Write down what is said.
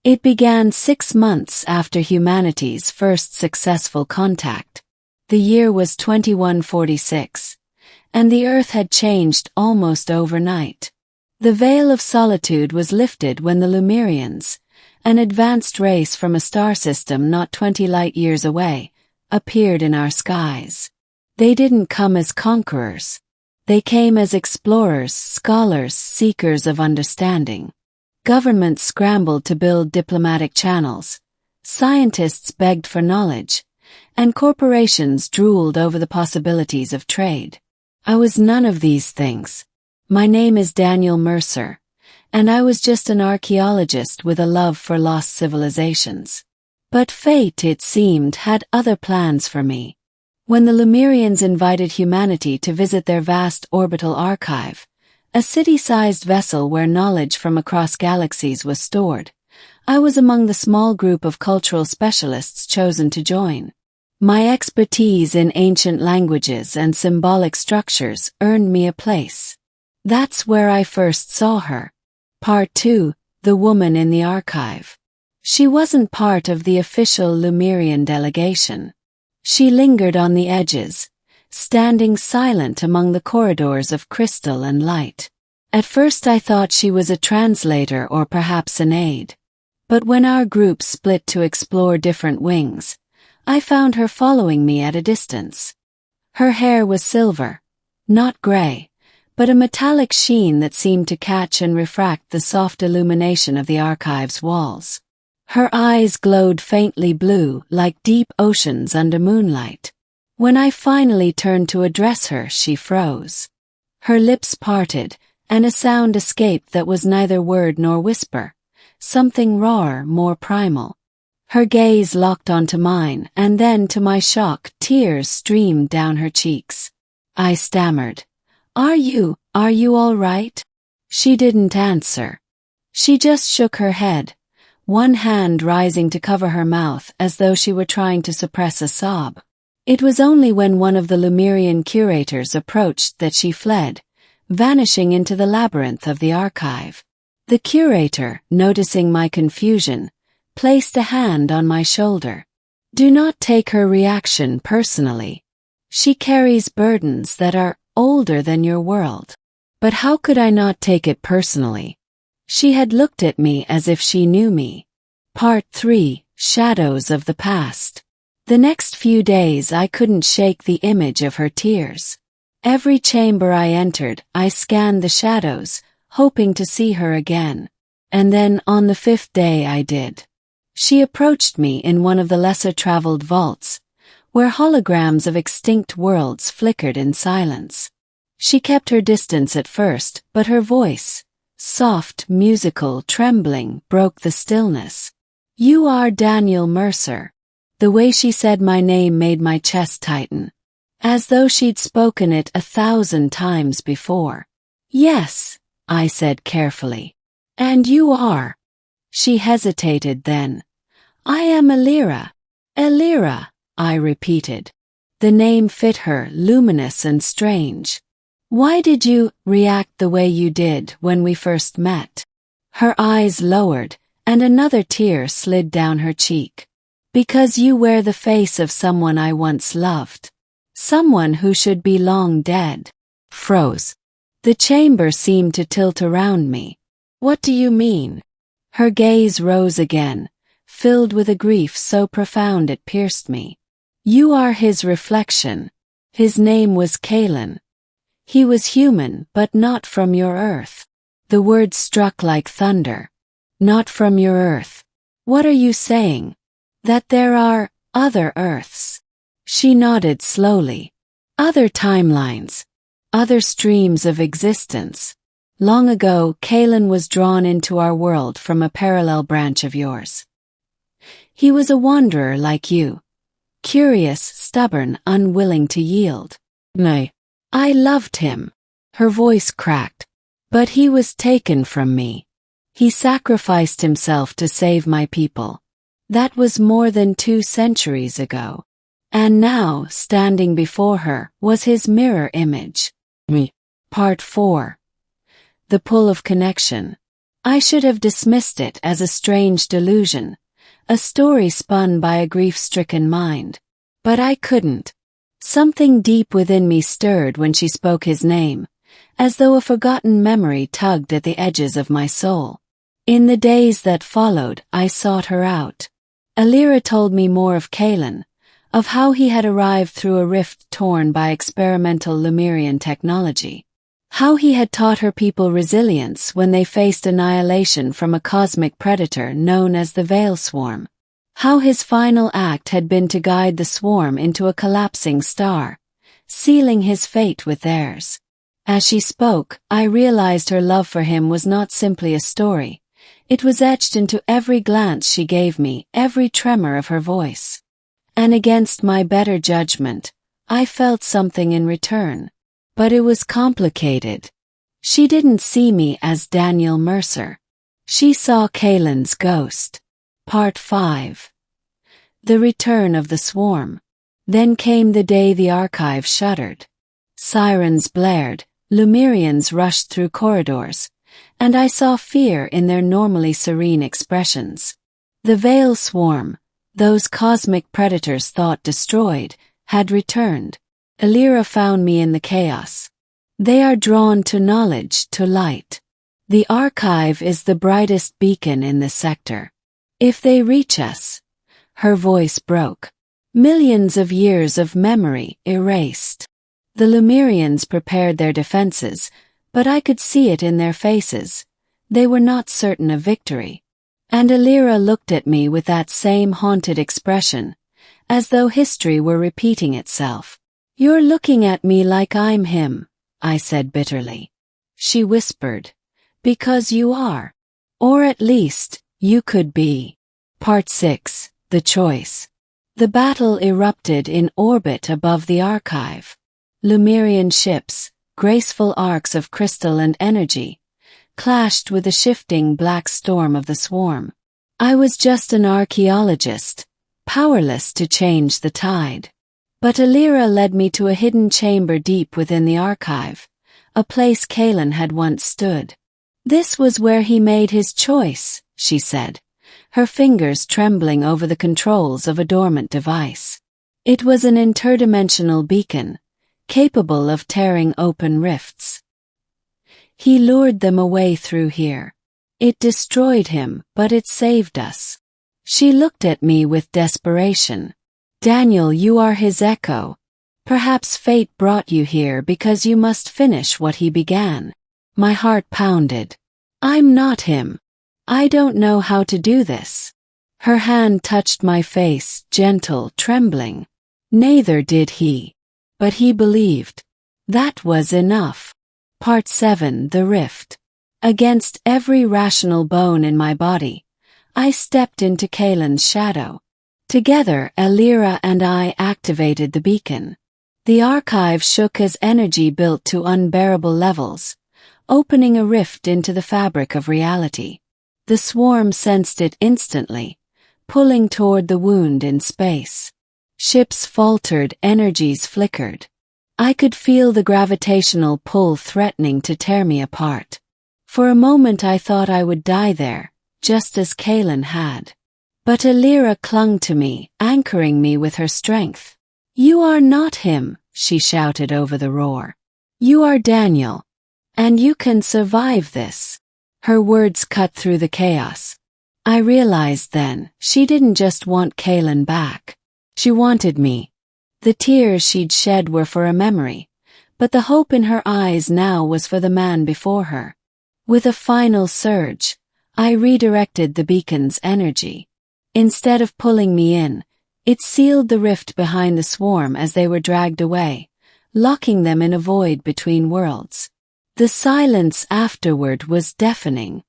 It began 6 months after humanity's first successful contact. The year was 2146, and the Earth had changed almost overnight. The veil of solitude was lifted when the Lemurians, an advanced race from a star system not 20 light-years away, appeared in our skies. They didn't come as conquerors. They came as explorers, scholars, seekers of understanding. Governments scrambled to build diplomatic channels. Scientists begged for knowledge, and corporations drooled over the possibilities of trade. I was none of these things. My name is Daniel Mercer, and I was just an archaeologist with a love for lost civilizations. But fate, it seemed, had other plans for me. When the Lemurians invited humanity to visit their vast orbital archive, a city-sized vessel where knowledge from across galaxies was stored, I was among the small group of cultural specialists chosen to join. My expertise in ancient languages and symbolic structures earned me a place. That's where I first saw her. Part 2, The Woman in the Archive. She wasn't part of the official Lemurian delegation. She lingered on the edges, standing silent among the corridors of crystal and light. At first I thought she was a translator or perhaps an aide. But when our group split to explore different wings, I found her following me at a distance. Her hair was silver, not gray, but a metallic sheen that seemed to catch and refract the soft illumination of the archive's walls. Her eyes glowed faintly blue, like deep oceans under moonlight. When I finally turned to address her, she froze. Her lips parted, and a sound escaped that was neither word nor whisper, something rawer, more primal. Her gaze locked onto mine, and then, to my shock, tears streamed down her cheeks. I stammered, Are you all right?" She didn't answer. She just shook her head, one hand rising to cover her mouth as though she were trying to suppress a sob. It was only when one of the Lemurian curators approached that she fled, vanishing into the labyrinth of the archive. The curator, noticing my confusion, placed a hand on my shoulder. "Do not take her reaction personally. She carries burdens that are older than your world." But how could I not take it personally? She had looked at me as if she knew me. Part 3, Shadows of the Past. The next few days I couldn't shake the image of her tears. Every chamber I entered, I scanned the shadows, hoping to see her again. And then, on the 5th day, I did. She approached me in one of the lesser-traveled vaults, where holograms of extinct worlds flickered in silence. She kept her distance at first, but her voice, soft, musical, trembling, broke the stillness. "You are Daniel Mercer." The way she said my name made my chest tighten, as though she'd spoken it 1,000 times before. "Yes," I said carefully. "And you are?" She hesitated then. "I am Elira." "Elira," I repeated. The name fit her, luminous and strange. "Why did you react the way you did when we first met?" Her eyes lowered, and another tear slid down her cheek. "Because you wear the face of someone I once loved. Someone who should be long dead." Froze. The chamber seemed to tilt around me. "What do you mean?" Her gaze rose again, filled with a grief so profound it pierced me. "You are his reflection. His name was Kaelen. He was human, but not from your Earth." The words struck like thunder. "Not from your Earth. What are you saying? That there are other Earths?" She nodded slowly. "Other timelines. Other streams of existence. Long ago, Kaelen was drawn into our world from a parallel branch of yours. He was a wanderer like you. Curious, stubborn, unwilling to yield. Nay, I loved him." Her voice cracked. "But he was taken from me. He sacrificed himself to save my people. That was more than 2 centuries ago. And now, standing before her, was his mirror image. Me." Part 4. The Pull of Connection. I should have dismissed it as a strange delusion, a story spun by a grief-stricken mind. But I couldn't. Something deep within me stirred when she spoke his name, as though a forgotten memory tugged at the edges of my soul. In the days that followed, I sought her out. Alira told me more of Kaelen, of how he had arrived through a rift torn by experimental Lemurian technology. How he had taught her people resilience when they faced annihilation from a cosmic predator known as the Veil Swarm. How his final act had been to guide the swarm into a collapsing star, sealing his fate with theirs. As she spoke, I realized her love for him was not simply a story. It was etched into every glance she gave me, every tremor of her voice. And against my better judgment, I felt something in return. But it was complicated. She didn't see me as Daniel Mercer. She saw Kaelen's ghost. Part 5. The Return of the Swarm. Then came the day the archive shuddered. Sirens blared, Lemurians rushed through corridors, and I saw fear in their normally serene expressions. The Veil Swarm, those cosmic predators thought destroyed, had returned. Alira found me in the chaos. They are drawn to knowledge, to light. The archive is the brightest beacon in the sector. If they reach us, her voice broke. Millions of years of memory erased. The Lemurians prepared their defenses, but I could see it in their faces. They were not certain of victory. And Alira looked at me with that same haunted expression, as though history were repeating itself. "You're looking at me like I'm him," I said bitterly. She whispered, "Because you are. Or at least, you could be." Part 6. The Choice. The battle erupted in orbit above the archive. Lemurian ships, graceful arcs of crystal and energy, clashed with the shifting black storm of the swarm. I was just an archaeologist, powerless to change the tide. But Alira led me to a hidden chamber deep within the archive, a place Kaelen had once stood. "This was where he made his choice," she said, her fingers trembling over the controls of a dormant device. It was an interdimensional beacon, capable of tearing open rifts. He lured them away through here. It destroyed him, but it saved us. She looked at me with desperation. "Daniel, you are his echo. Perhaps fate brought you here because you must finish what he began." My heart pounded. "I'm not him. I don't know how to do this." Her hand touched my face, gentle, trembling. Neither did he. But he believed. That was enough. Part 7. The Rift. Against every rational bone in my body, I stepped into Kaelen's shadow. Together, Alira and I activated the beacon. The archive shook as energy built to unbearable levels, opening a rift into the fabric of reality. The swarm sensed it instantly, pulling toward the wound in space. Ships faltered, energies flickered. I could feel the gravitational pull threatening to tear me apart. For a moment I thought I would die there, just as Kaelen had. But Alira clung to me, anchoring me with her strength. "You are not him," she shouted over the roar. "You are Daniel. And you can survive this." Her words cut through the chaos. I realized then, she didn't just want Kaelen back. She wanted me. The tears she'd shed were for a memory, but the hope in her eyes now was for the man before her. With a final surge, I redirected the beacon's energy. Instead of pulling me in, it sealed the rift behind the swarm as they were dragged away, locking them in a void between worlds. The silence afterward was deafening.